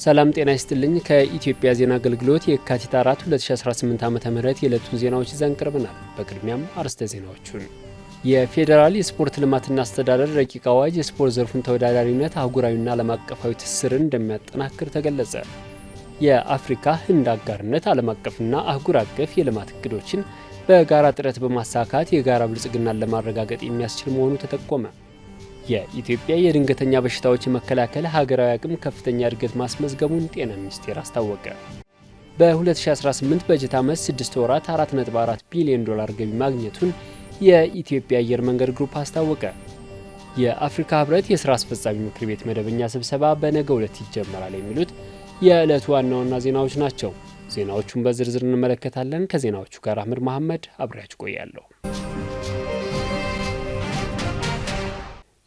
ሰላም ጤና ይስጥልኝ። ከኢትዮጵያ ዜና አገልግሎት የካቲት 4 2018 ዓ.ም የዕለቱን ዜናዎች ይዘን ቀርበናል። በቅድሚያም አርዕስተ ዜናዎቹን። የፌዴራል የስፖርት ልማትና አስተዳደር ረቂቅ አዋጅ የስፖርት ዘርፉን ተወዳዳሪነት፣ አህጉራዊና ዓለም አቀፋዊ ትስስርን እንደሚያጠናክር ተገለጸ። የአፍሪካ ህንድ አጋርነት ዓለም አቀፍና አህጉር አቀፍ የልማት እቅዶችን በጋራ ጥረት በማሳካት የጋራ ብልጽግናን ለማረጋገጥ የሚያስችል መሆኑ ተጠቆመ። የኢትዮጵያ የድንገተኛ በሽታዎች መከላከል ሀገራዊ አቅም ከፍተኛ እድገት ማስመዝገቡን ጤና ሚኒስቴር አስታወቀ። በ2018 በጀት ዓመት 6 ወራት $4.4 ቢሊዮን ገቢ ማግኘቱን የኢትዮጵያ አየር መንገድ ግሩፕ አስታወቀ። የአፍሪካ ህብረት የሥራ አስፈጻሚ ምክር ቤት መደበኛ ስብሰባ በነገው ዕለት ይጀመራል። የሚሉት የዕለቱ ዋና ዋና ዜናዎች ናቸው። ዜናዎቹን በዝርዝር እንመለከታለን። ከዜናዎቹ ጋር አህመድ መሐመድ አብሬያችሁ ቆያለሁ።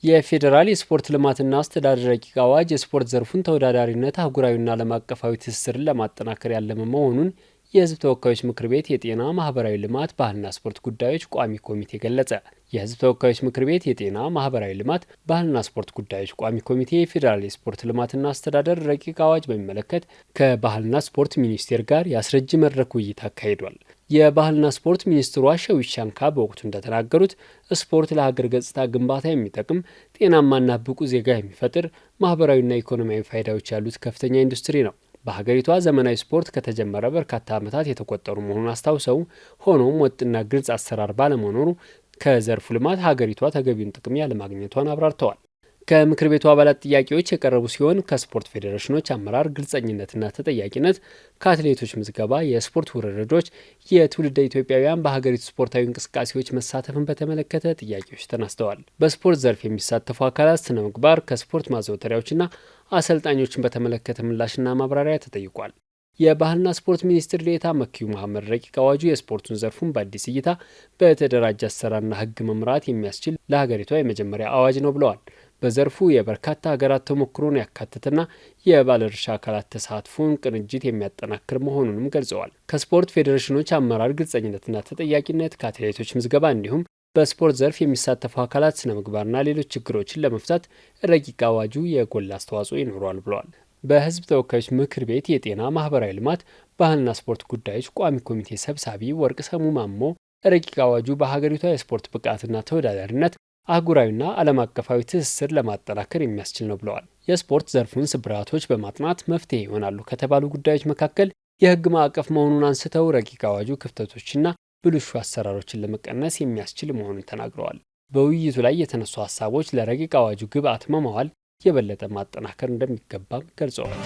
የፌዴራል የስፖርት ልማትና አስተዳደር ረቂቅ አዋጅ የስፖርት ዘርፉን ተወዳዳሪነት፣ አህጉራዊና ዓለም አቀፋዊ ትስስርን ለማጠናከር ያለመ መሆኑን የህዝብ ተወካዮች ምክር ቤት የጤና፣ ማህበራዊ ልማት፣ ባህልና ስፖርት ጉዳዮች ቋሚ ኮሚቴ ገለጸ። የህዝብ ተወካዮች ምክር ቤት የጤና፣ ማህበራዊ ልማት፣ ባህልና ስፖርት ጉዳዮች ቋሚ ኮሚቴ የፌዴራል የስፖርት ልማትና አስተዳደር ረቂቅ አዋጅ በሚመለከት ከባህልና ስፖርት ሚኒስቴር ጋር የአስረጂ መድረክ ውይይት አካሂዷል። የባህልና ስፖርት ሚኒስትሩ ሸዊት ሻንካ በወቅቱ እንደተናገሩት ስፖርት ለሀገር ገጽታ ግንባታ የሚጠቅም ጤናማና ብቁ ዜጋ የሚፈጥር ማህበራዊና ኢኮኖሚያዊ ፋይዳዎች ያሉት ከፍተኛ ኢንዱስትሪ ነው። በሀገሪቷ ዘመናዊ ስፖርት ከተጀመረ በርካታ ዓመታት የተቆጠሩ መሆኑን አስታውሰው፣ ሆኖም ወጥና ግልጽ አሰራር ባለመኖሩ ከዘርፉ ልማት ሀገሪቷ ተገቢውን ጥቅም ያለማግኘቷን አብራርተዋል። ከምክር ቤቱ አባላት ጥያቄዎች የቀረቡ ሲሆን ከስፖርት ፌዴሬሽኖች አመራር ግልጸኝነትና ተጠያቂነት፣ ከአትሌቶች ምዝገባ፣ የስፖርት ውርርዶች፣ የትውልደ ኢትዮጵያውያን በሀገሪቱ ስፖርታዊ እንቅስቃሴዎች መሳተፍን በተመለከተ ጥያቄዎች ተነስተዋል። በስፖርት ዘርፍ የሚሳተፉ አካላት ስነ ምግባር፣ ከስፖርት ማዘውተሪያዎችና አሰልጣኞችን በተመለከተ ምላሽና ማብራሪያ ተጠይቋል። የባህልና ስፖርት ሚኒስትር ዴኤታ መኪዩ መሐመድ ረቂቅ አዋጁ የስፖርቱን ዘርፉን በአዲስ እይታ በተደራጀ አሰራርና ሕግ መምራት የሚያስችል ለሀገሪቷ የመጀመሪያ አዋጅ ነው ብለዋል። በዘርፉ የበርካታ ሀገራት ተሞክሮን ያካተተና የባለድርሻ አካላት ተሳትፎን ቅንጅት የሚያጠናክር መሆኑንም ገልጸዋል። ከስፖርት ፌዴሬሽኖች አመራር ግልጸኝነትና ተጠያቂነት፣ ከአትሌቶች ምዝገባ እንዲሁም በስፖርት ዘርፍ የሚሳተፉ አካላት ስነ ምግባርና ሌሎች ችግሮችን ለመፍታት ረቂቅ አዋጁ የጎላ አስተዋጽኦ ይኖረዋል ብለዋል። በህዝብ ተወካዮች ምክር ቤት የጤና፣ ማህበራዊ ልማት፣ ባህልና ስፖርት ጉዳዮች ቋሚ ኮሚቴ ሰብሳቢ ወርቅ ሰሙ ማሞ ረቂቅ አዋጁ በሀገሪቷ የስፖርት ብቃትና ተወዳዳሪነት፣ አህጉራዊና ዓለም አቀፋዊ ትስስር ለማጠናከር የሚያስችል ነው ብለዋል። የስፖርት ዘርፉን ስብራቶች በማጥናት መፍትሄ ይሆናሉ ከተባሉ ጉዳዮች መካከል የህግ ማዕቀፍ መሆኑን አንስተው ረቂቅ አዋጁ ክፍተቶችና ብልሹ አሰራሮችን ለመቀነስ የሚያስችል መሆኑን ተናግረዋል። በውይይቱ ላይ የተነሱ ሀሳቦች ለረቂቅ አዋጁ ግብዓት በመዋል የበለጠ ማጠናከር እንደሚገባም ገልጸዋል።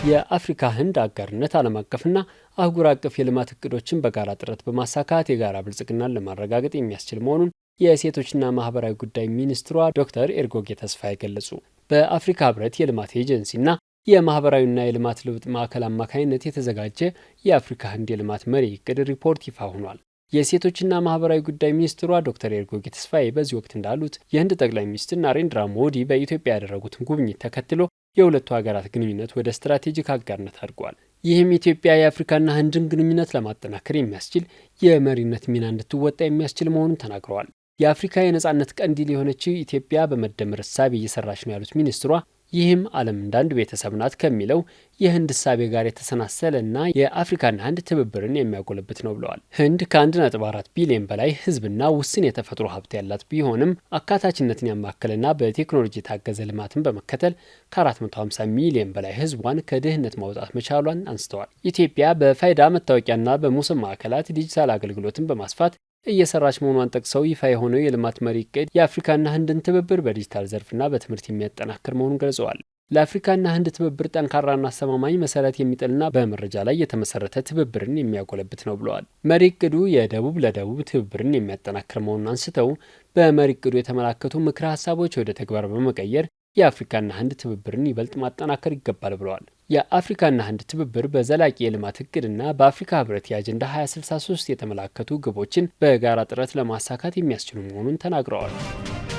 የአፍሪካ ህንድ አጋርነት ዓለም አቀፍና አህጉር አቀፍ የልማት እቅዶችን በጋራ ጥረት በማሳካት የጋራ ብልጽግናን ለማረጋገጥ የሚያስችል መሆኑን የሴቶችና ማህበራዊ ጉዳይ ሚኒስትሯ ዶክተር ኤርጎጌ ተስፋዬ ገለጹ። በአፍሪካ ህብረት የልማት ኤጀንሲና የማህበራዊና የልማት ለውጥ ማዕከል አማካኝነት የተዘጋጀ የአፍሪካ ህንድ የልማት መሪ እቅድ ሪፖርት ይፋ ሆኗል። የሴቶችና ማህበራዊ ጉዳይ ሚኒስትሯ ዶክተር ኤርጎጌ ተስፋዬ በዚህ ወቅት እንዳሉት የህንድ ጠቅላይ ሚኒስትር ናሬንድራ ሞዲ በኢትዮጵያ ያደረጉትን ጉብኝት ተከትሎ የሁለቱ ሀገራት ግንኙነት ወደ ስትራቴጂክ አጋርነት አድጓል። ይህም ኢትዮጵያ የአፍሪካና ህንድን ግንኙነት ለማጠናከር የሚያስችል የመሪነት ሚና እንድትወጣ የሚያስችል መሆኑን ተናግረዋል። የአፍሪካ የነጻነት ቀንዲል የሆነችው ኢትዮጵያ በመደመር እሳቤ እየሰራች ነው ያሉት ሚኒስትሯ ይህም ዓለም እንዳንድ ቤተሰብ ናት ከሚለው የህንድ እሳቤ ጋር የተሰናሰለ እና የአፍሪካና ህንድ ትብብርን የሚያጎለብት ነው ብለዋል። ህንድ ከ1.4 ቢሊዮን በላይ ህዝብና ውስን የተፈጥሮ ሀብት ያላት ቢሆንም አካታችነትን ያማከለና በቴክኖሎጂ የታገዘ ልማትን በመከተል ከ450 ሚሊዮን በላይ ህዝቧን ከድህነት ማውጣት መቻሏን አንስተዋል። ኢትዮጵያ በፋይዳ መታወቂያና በሙስም ማዕከላት ዲጂታል አገልግሎትን በማስፋት እየሰራች መሆኗን ጠቅሰው ይፋ የሆነው የልማት መሪ እቅድ የአፍሪካና ህንድን ትብብር በዲጂታል ዘርፍና በትምህርት የሚያጠናክር መሆኑን ገልጸዋል። ለአፍሪካና ህንድ ትብብር ጠንካራና አስተማማኝ መሰረት የሚጥልና በመረጃ ላይ የተመሰረተ ትብብርን የሚያጎለብት ነው ብለዋል። መሪ እቅዱ የደቡብ ለደቡብ ትብብርን የሚያጠናክር መሆኑን አንስተው በመሪ እቅዱ የተመላከቱ ምክረ ሀሳቦች ወደ ተግባር በመቀየር የአፍሪካና ህንድ ትብብርን ይበልጥ ማጠናከር ይገባል ብለዋል። የአፍሪካና ህንድ ትብብር በዘላቂ የልማት እቅድና በአፍሪካ ህብረት የአጀንዳ 2063 የተመላከቱ ግቦችን በጋራ ጥረት ለማሳካት የሚያስችሉ መሆኑን ተናግረዋል።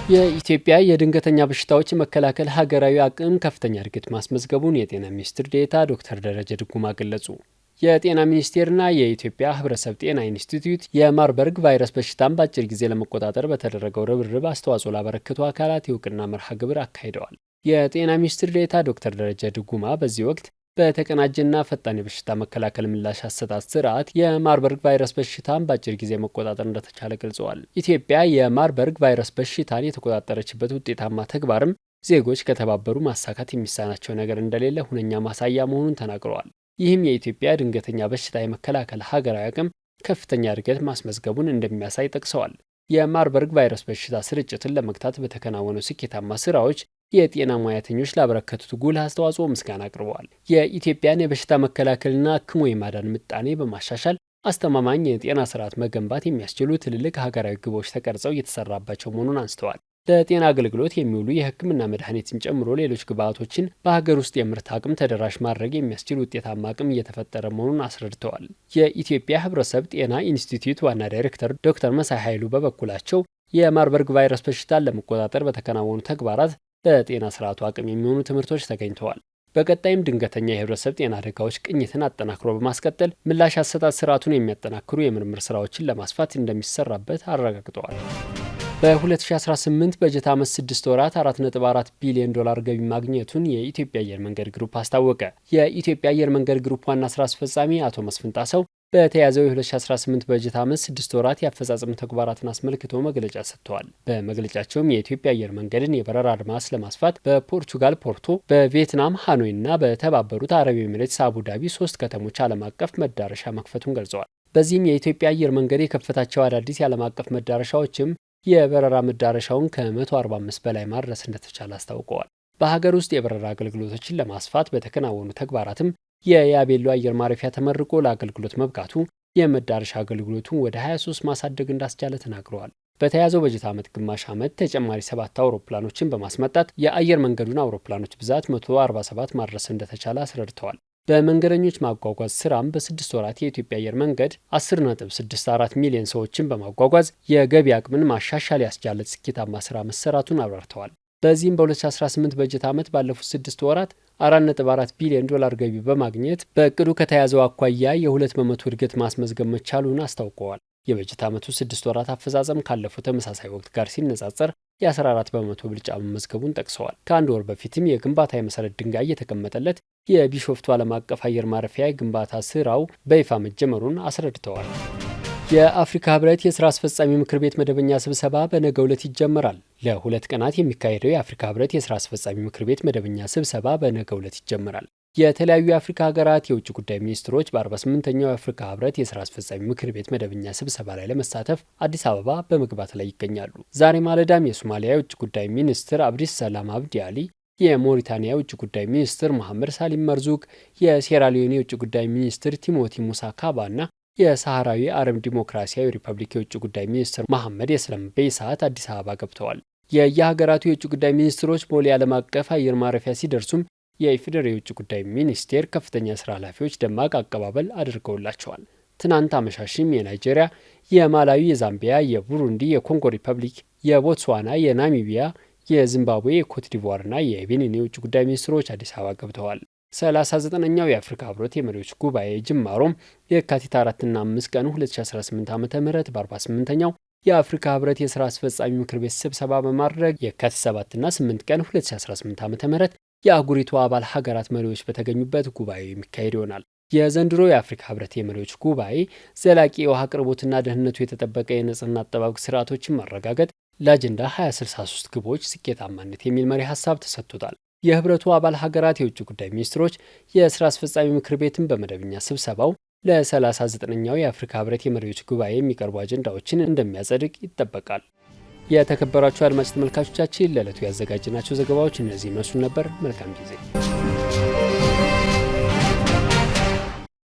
የኢትዮጵያ የድንገተኛ በሽታዎች መከላከል ሀገራዊ አቅም ከፍተኛ እድገት ማስመዝገቡን የጤና ሚኒስትር ዴኤታ ዶክተር ደረጀ ድጉማ ገለጹ። የጤና ሚኒስቴርና የኢትዮጵያ ህብረተሰብ ጤና ኢንስቲትዩት የማርበርግ ቫይረስ በሽታን በአጭር ጊዜ ለመቆጣጠር በተደረገው ርብርብ አስተዋጽኦ ላበረከቱ አካላት የእውቅና መርሃ ግብር አካሂደዋል። የጤና ሚኒስትር ዴኤታ ዶክተር ደረጀ ድጉማ በዚህ ወቅት በተቀናጀና ፈጣን የበሽታ መከላከል ምላሽ አሰጣጥ ስርዓት የማርበርግ ቫይረስ በሽታን በአጭር ጊዜ መቆጣጠር እንደተቻለ ገልጸዋል። ኢትዮጵያ የማርበርግ ቫይረስ በሽታን የተቆጣጠረችበት ውጤታማ ተግባርም ዜጎች ከተባበሩ ማሳካት የሚሳናቸው ነገር እንደሌለ ሁነኛ ማሳያ መሆኑን ተናግረዋል። ይህም የኢትዮጵያ ድንገተኛ በሽታ የመከላከል ሀገራዊ አቅም ከፍተኛ እድገት ማስመዝገቡን እንደሚያሳይ ጠቅሰዋል። የማርበርግ ቫይረስ በሽታ ስርጭትን ለመግታት በተከናወኑ ስኬታማ ስራዎች የጤና ሙያተኞች ላበረከቱት ጉልህ አስተዋጽኦ ምስጋና አቅርበዋል። የኢትዮጵያን የበሽታ መከላከልና አክሞ የማዳን ምጣኔ በማሻሻል አስተማማኝ የጤና ስርዓት መገንባት የሚያስችሉ ትልልቅ ሀገራዊ ግቦች ተቀርጸው እየተሰራባቸው መሆኑን አንስተዋል። ለጤና አገልግሎት የሚውሉ የሕክምና መድኃኒትን ጨምሮ ሌሎች ግብዓቶችን በሀገር ውስጥ የምርት አቅም ተደራሽ ማድረግ የሚያስችል ውጤታማ አቅም እየተፈጠረ መሆኑን አስረድተዋል። የኢትዮጵያ ሕብረተሰብ ጤና ኢንስቲትዩት ዋና ዳይሬክተር ዶክተር መሳይ ኃይሉ በበኩላቸው የማርበርግ ቫይረስ በሽታን ለመቆጣጠር በተከናወኑ ተግባራት ለጤና ስርዓቱ አቅም የሚሆኑ ትምህርቶች ተገኝተዋል። በቀጣይም ድንገተኛ የህብረተሰብ ጤና አደጋዎች ቅኝትን አጠናክሮ በማስቀጠል ምላሽ አሰጣጥ ስርዓቱን የሚያጠናክሩ የምርምር ስራዎችን ለማስፋት እንደሚሰራበት አረጋግጠዋል። በ2018 በጀት ዓመት 6 ወራት 4.4 ቢሊዮን ዶላር ገቢ ማግኘቱን የኢትዮጵያ አየር መንገድ ግሩፕ አስታወቀ። የኢትዮጵያ አየር መንገድ ግሩፕ ዋና ስራ አስፈጻሚ አቶ መስፍን ጣሰው በተያዘው የ2018 በጀት ዓመት 6 ወራት የአፈጻጸም ተግባራትን አስመልክቶ መግለጫ ሰጥተዋል። በመግለጫቸውም የኢትዮጵያ አየር መንገድን የበረራ አድማስ ለማስፋት በፖርቹጋል ፖርቶ፣ በቪየትናም ሃኖይ እና በተባበሩት አረብ ኤሚሬትስ አቡዳቢ 3 ከተሞች ዓለም አቀፍ መዳረሻ መክፈቱን ገልጸዋል። በዚህም የኢትዮጵያ አየር መንገድ የከፈታቸው አዳዲስ የዓለም አቀፍ መዳረሻዎችም የበረራ መዳረሻውን ከ145 በላይ ማድረስ እንደተቻለ አስታውቀዋል። በሀገር ውስጥ የበረራ አገልግሎቶችን ለማስፋት በተከናወኑ ተግባራትም የያቤሎ አየር ማረፊያ ተመርቆ ለአገልግሎት መብቃቱ የመዳረሻ አገልግሎቱን ወደ 23 ማሳደግ እንዳስቻለ ተናግረዋል። በተያዘው በጀት ዓመት ግማሽ ዓመት ተጨማሪ 7 አውሮፕላኖችን በማስመጣት የአየር መንገዱን አውሮፕላኖች ብዛት 147 ማድረስ እንደተቻለ አስረድተዋል። በመንገደኞች ማጓጓዝ ስራም በ6 ወራት የኢትዮጵያ አየር መንገድ 10.64 ሚሊዮን ሰዎችን በማጓጓዝ የገቢ አቅምን ማሻሻል ያስቻለ ስኬታማ ስራ መሰራቱን አብራርተዋል። በዚህም በ2018 በጀት ዓመት ባለፉት 6 ወራት 4.4 ቢሊዮን ዶላር ገቢ በማግኘት በእቅዱ ከተያዘው አኳያ የ2 በመቶ እድገት ማስመዝገብ መቻሉን አስታውቀዋል። የበጀት ዓመቱ 6 ወራት አፈጻጸም ካለፈው ተመሳሳይ ወቅት ጋር ሲነጻጸር የ14 በመቶ ብልጫ መመዝገቡን ጠቅሰዋል። ከአንድ ወር በፊትም የግንባታ የመሰረት ድንጋይ የተቀመጠለት የቢሾፍቱ ዓለም አቀፍ አየር ማረፊያ ግንባታ ስራው በይፋ መጀመሩን አስረድተዋል። የአፍሪካ ህብረት የስራ አስፈጻሚ ምክር ቤት መደበኛ ስብሰባ በነገው ዕለት ይጀመራል። ለ2 ቀናት የሚካሄደው የአፍሪካ ህብረት የስራ አስፈጻሚ ምክር ቤት መደበኛ ስብሰባ በነገው ዕለት ይጀመራል። የተለያዩ የአፍሪካ ሀገራት የውጭ ጉዳይ ሚኒስትሮች በ48ኛው የአፍሪካ ህብረት የስራ አስፈጻሚ ምክር ቤት መደበኛ ስብሰባ ላይ ለመሳተፍ አዲስ አበባ በመግባት ላይ ይገኛሉ። ዛሬ ማለዳም የሶማሊያ የውጭ ጉዳይ ሚኒስትር አብዲስ ሰላም አብዲ አሊ፣ የሞሪታኒያ የውጭ ጉዳይ ሚኒስትር መሐመድ ሳሊም መርዙቅ፣ የሴራሊዮን የውጭ ጉዳይ ሚኒስትር ቲሞቲ ሙሳ ካባ እና የሳህራዊ አረብ ዲሞክራሲያዊ ሪፐብሊክ የውጭ ጉዳይ ሚኒስትር መሐመድ የስለም በይሳት አዲስ አበባ ገብተዋል። የየሀገራቱ የውጭ ጉዳይ ሚኒስትሮች ቦሌ ዓለም አቀፍ አየር ማረፊያ ሲደርሱም የኢፌዴሪ የውጭ ጉዳይ ሚኒስቴር ከፍተኛ ስራ ኃላፊዎች ደማቅ አቀባበል አድርገውላቸዋል። ትናንት አመሻሽም የናይጄሪያ፣ የማላዊ፣ የዛምቢያ፣ የቡሩንዲ፣ የኮንጎ ሪፐብሊክ፣ የቦትስዋና፣ የናሚቢያ፣ የዚምባብዌ፣ የኮትዲቯር እና የቤኒን የውጭ ጉዳይ ሚኒስትሮች አዲስ አበባ ገብተዋል። 39ኛው የአፍሪካ ህብረት የመሪዎች ጉባኤ ጅማሮም የካቲት 4ና 5 ቀን 2018 ዓ.ም በ48ኛው የአፍሪካ ህብረት የስራ አስፈጻሚ ምክር ቤት ስብሰባ በማድረግ የካቲት 7ና 8 ቀን 2018 ዓ.ም የአህጉሪቱ አባል ሀገራት መሪዎች በተገኙበት ጉባኤ የሚካሄድ ይሆናል። የዘንድሮ የአፍሪካ ህብረት የመሪዎች ጉባኤ ዘላቂ የውሃ አቅርቦትና ደህንነቱ የተጠበቀ የንጽህና አጠባበቅ ስርዓቶችን ማረጋገጥ ለአጀንዳ 2063 ግቦች ስኬታማነት የሚል መሪ ሀሳብ ተሰጥቶታል። የህብረቱ አባል ሀገራት የውጭ ጉዳይ ሚኒስትሮች የስራ አስፈጻሚ ምክር ቤትን በመደበኛ ስብሰባው ለ39ኛው የአፍሪካ ህብረት የመሪዎች ጉባኤ የሚቀርቡ አጀንዳዎችን እንደሚያጸድቅ ይጠበቃል። የተከበራችሁ አድማጭ ተመልካቾቻችን ለዕለቱ ያዘጋጅናቸው ዘገባዎች እነዚህ ይመስሉ ነበር። መልካም ጊዜ